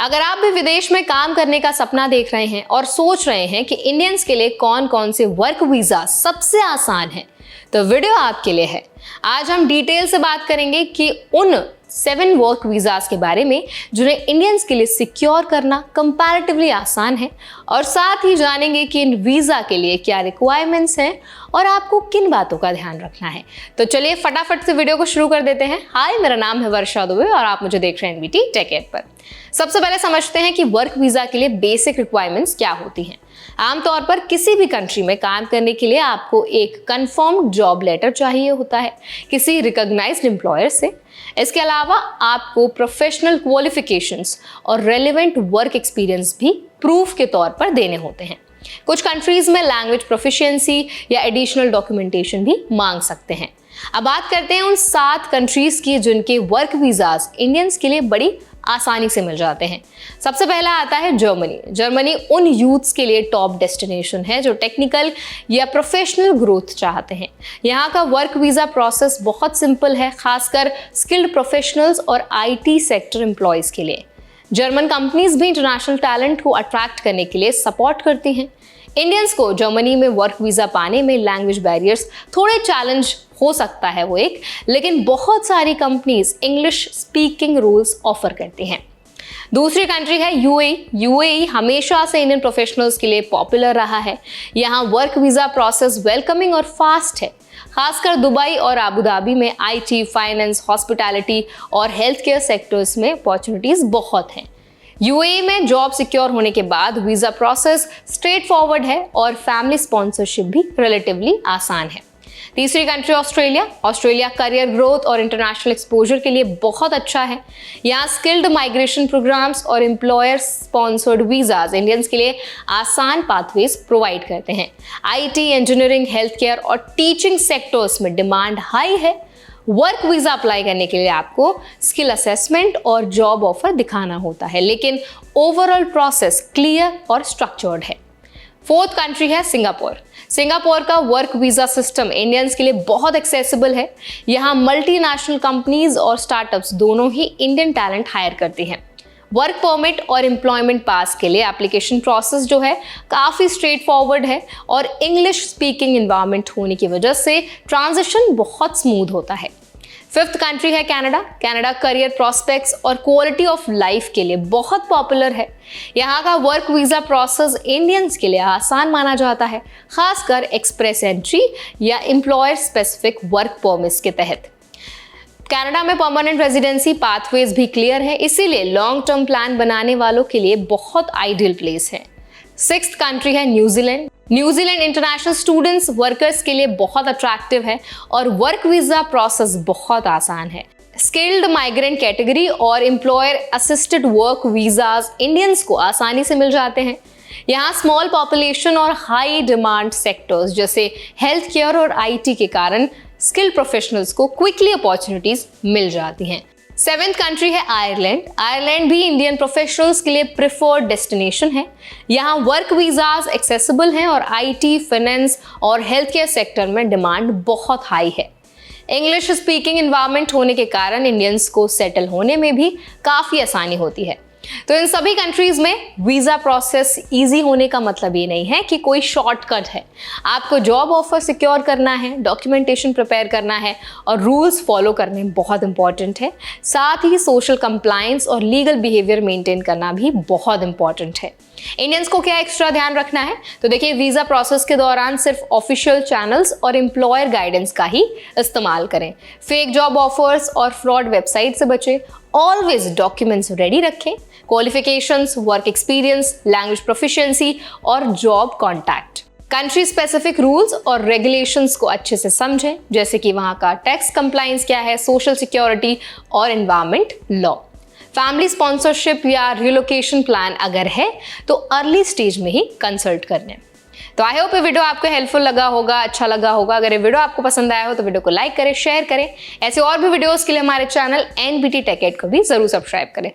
अगर आप भी विदेश में काम करने का सपना देख रहे हैं और सोच रहे हैं कि इंडियंस के लिए कौन कौन से वर्क वीजा सबसे आसान है, तो वीडियो आपके लिए है। आज हम डिटेल से बात करेंगे कि उन 7 वर्क वीजास के बारे में जिन्हें इंडियंस के लिए सिक्योर करना कंपैरेटिवली आसान है, और साथ ही जानेंगे कि इन वीजा के लिए क्या रिक्वायरमेंट्स हैं और आपको किन बातों का ध्यान रखना है। तो चलिए फटाफट से वीडियो को शुरू कर देते हैं। हाय, मेरा नाम है वर्षा दुबे और आप मुझे देख रहे हैं एनबीटी टेक एड पर। सबसे पहले समझते हैं कि वर्क वीजा के लिए बेसिक रिक्वायरमेंट्स क्या होती हैं। आमतौर पर किसी भी कंट्री में काम करने के लिए आपको एक कंफर्म्ड जॉब लेटर चाहिए होता है किसी रिकॉग्नाइज्ड एम्प्लॉयर से। इसके अलावा आपको प्रोफेशनल क्वालिफिकेशंस और रेलेवेंट वर्क एक्सपीरियंस भी प्रूफ के तौर पर देने होते हैं। कुछ कंट्रीज में लैंग्वेज प्रोफिशिएंसी या एडिशनल डॉक्यूमेंटेशन भी मांग सकते हैं। अब बात करते हैं उन 7 कंट्रीज की जिनके वर्क वीजास इंडियंस के लिए बड़ी आसानी से मिल जाते हैं। सबसे पहला आता है जर्मनी। जर्मनी उन यूथ्स के लिए टॉप डेस्टिनेशन है जो टेक्निकल या प्रोफेशनल ग्रोथ चाहते हैं। यहाँ का वर्क वीजा प्रोसेस बहुत सिंपल है, खासकर स्किल्ड प्रोफेशनल्स और आईटी सेक्टर एम्प्लॉयज के लिए। जर्मन कंपनीज भी इंटरनेशनल टैलेंट को अट्रैक्ट करने के लिए सपोर्ट करती हैं। इंडियंस को जर्मनी में वर्क वीजा पाने में लैंग्वेज बैरियर्स थोड़े चैलेंज हो सकता है लेकिन बहुत सारी companies English speaking rules offer करती हैं। दूसरी कंट्री है यूएई। यूएई हमेशा से इंडियन प्रोफेशनल्स के लिए पॉपुलर रहा है। यहाँ वर्क वीजा प्रोसेस वेलकमिंग और फास्ट है। खासकर दुबई और अबू धाबी में आईटी, फाइनेंस, हॉस्पिटैलिटी और हेल्थ केयर सेक्टर्स में अपॉर्चुनिटीज बहुत हैं। यूएई में जॉब सिक्योर होने के बाद वीजा प्रोसेस स्ट्रेट फॉरवर्ड है और फैमिली स्पॉन्सरशिप भी रिलेटिवली आसान है। तीसरी country Australia. Australia career growth और इंटरनेशनल एक्सपोजर के लिए बहुत अच्छा है। यहाँ स्किल्ड माइग्रेशन प्रोग्राम्स और एम्प्लॉयर स्पॉन्सर्ड वीजाज इंडियंस के लिए आसान पाथवेज प्रोवाइड करते हैं। आईटी, इंजीनियरिंग, हेल्थ केयर और टीचिंग सेक्टर्स में डिमांड हाई है। वर्क वीजा अप्लाई करने के लिए आपको स्किल असेसमेंट और जॉब ऑफर दिखाना होता है, लेकिन ओवरऑल प्रोसेस क्लियर और स्ट्रक्चर्ड है। फोर्थ कंट्री है सिंगापुर। सिंगापुर का वर्क वीजा सिस्टम इंडियंस के लिए बहुत एक्सेसिबल है। यहाँ मल्टीनेशनल कंपनीज और स्टार्टअप्स दोनों ही इंडियन टैलेंट हायर करती हैं। वर्क परमिट और एम्प्लॉयमेंट पास के लिए एप्लीकेशन प्रोसेस जो है काफ़ी स्ट्रेट फॉरवर्ड है और इंग्लिश स्पीकिंग एनवायरनमेंट होने की वजह से ट्रांजिशन बहुत स्मूथ होता है। फिफ्थ कंट्री है कनाडा। कनाडा करियर प्रोस्पेक्ट्स और क्वालिटी ऑफ लाइफ के लिए बहुत पॉपुलर है। यहाँ का वर्क वीजा प्रोसेस इंडियंस के लिए आसान माना जाता है, खासकर एक्सप्रेस एंट्री या एम्प्लॉयर स्पेसिफिक वर्क परमिट्स के तहत। कनाडा में परमानेंट रेजिडेंसी पाथवेज भी क्लियर है, इसीलिए लॉन्ग टर्म प्लान बनाने वालों के लिए बहुत आइडियल प्लेस है। सिक्स्थ कंट्री है New Zealand. New Zealand international students workers के लिए बहुत अट्रैक्टिव है और वर्क वीजा प्रोसेस बहुत आसान है। स्किल्ड माइग्रेंट कैटेगरी और employer assisted work visas Indians को आसानी से मिल जाते हैं। यहाँ स्मॉल पॉपुलेशन और हाई डिमांड सेक्टर्स जैसे हेल्थ केयर और आईटी के कारण स्किल्ड प्रोफेशनल्स को क्विकली अपॉर्चुनिटीज मिल जाती हैं। सेवेंथ कंट्री है आयरलैंड। आयरलैंड भी इंडियन प्रोफेशनल्स के लिए प्रिफर्ड डेस्टिनेशन है। यहाँ वर्क वीजाज एक्सेसिबल हैं और आईटी, फाइनेंस और हेल्थ केयर सेक्टर में डिमांड बहुत हाई है। इंग्लिश स्पीकिंग एनवायरनमेंट होने के कारण इंडियंस को सेटल होने में भी काफ़ी आसानी होती है। तो इन सभी कंट्रीज में वीजा प्रोसेस इजी होने का मतलब ये नहीं है कि कोई शॉर्टकट है। आपको जॉब ऑफर सिक्योर करना है, डॉक्यूमेंटेशन प्रिपेयर करना है और रूल्स फॉलो करने बहुत इंपॉर्टेंट है। साथ ही सोशल कंप्लायंस और लीगल बिहेवियर मेंटेन करना भी बहुत इंपॉर्टेंट है। इंडियंस को क्या एक्स्ट्रा ध्यान रखना है, तो देखिए वीजा प्रोसेस के दौरान सिर्फ ऑफिशियल चैनल्स और एम्प्लॉयर गाइडेंस का ही इस्तेमाल करें। फेक जॉब ऑफर्स और फ्रॉड वेबसाइट से बचें। ऑलवेज डॉक्यूमेंट्स रेडी रखें। Qualifications, work experience, language proficiency और job contact. Country specific rules और रेगुलेशंस को अच्छे से समझें, जैसे कि वहाँ का टैक्स कंप्लायंस क्या है, सोशल सिक्योरिटी और एनवायरनमेंट लॉ। फैमिली स्पॉन्सरशिप या रिलोकेशन प्लान अगर है तो अर्ली स्टेज में ही कंसल्ट कर लें। तो आई होप ये वीडियो आपको हेल्पफुल लगा होगा, अच्छा लगा होगा। अगर ये वीडियो आपको पसंद आया हो तो वीडियो को लाइक करें, शेयर करें। ऐसे और भी वीडियोस के लिए हमारे चैनल एनबीटी टेक एड को भी जरूर सब्सक्राइब करें।